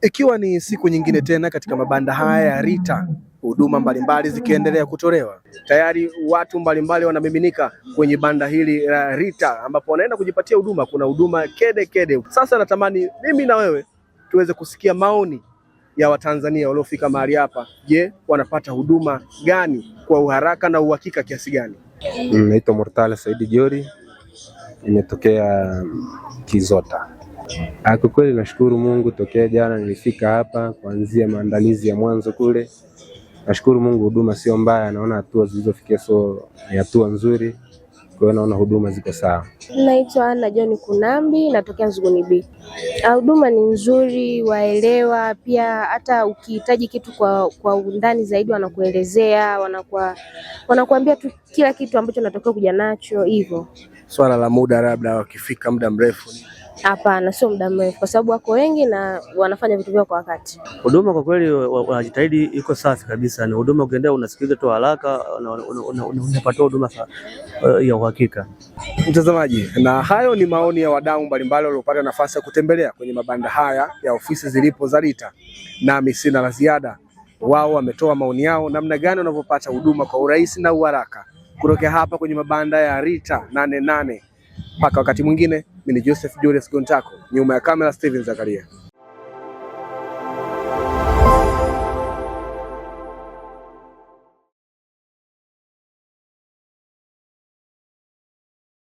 Ikiwa ni siku nyingine tena katika mabanda haya ya Rita, huduma mbalimbali zikiendelea kutolewa. Tayari watu mbalimbali wanamiminika kwenye banda hili la Rita ambapo wanaenda kujipatia huduma. Kuna huduma kede kede. Sasa natamani mimi na wewe tuweze kusikia maoni ya Watanzania waliofika mahali hapa. Je, wanapata huduma gani kwa uharaka na uhakika kiasi gani? Naitwa Murtala Saidi Jori, nimetokea Kizota. Kwa kweli nashukuru Mungu, tokea jana nilifika hapa kuanzia maandalizi ya mwanzo kule. Nashukuru Mungu, huduma sio mbaya, naona hatua zilizofikia ni hatua nzuri. Kwa hiyo naona huduma ziko sawa. Naitwa Ana John Kunambi, natokea Nzuguni B. Huduma ni nzuri, waelewa pia, hata ukihitaji kitu kwa undani zaidi wanakuelezea, wanakuambia tu kila kitu ambacho unatakiwa kuja nacho hivyo. Swala la muda, labda wakifika muda mrefu? Hapana, sio muda mrefu kwa sababu wako wengi na wanafanya vitu vyao kwa wakati. Huduma kwa kweli wanajitahidi, iko safi kabisa. Ni huduma ukiendea unasikiliza tu haraka, unapata huduma ya uhakika. Mtazamaji, na hayo ni maoni ya wadau mbalimbali waliopata nafasi ya kutembelea kwenye mabanda haya ya ofisi zilipo za Rita. Nami sina la ziada. Wao wametoa maoni yao namna gani wanavyopata huduma kwa urahisi na uharaka kutoka hapa kwenye mabanda ya Rita 88. Mpaka wakati mwingine, mimi ni Joseph Julius Gontako, nyuma ya kamera Steven Zakaria.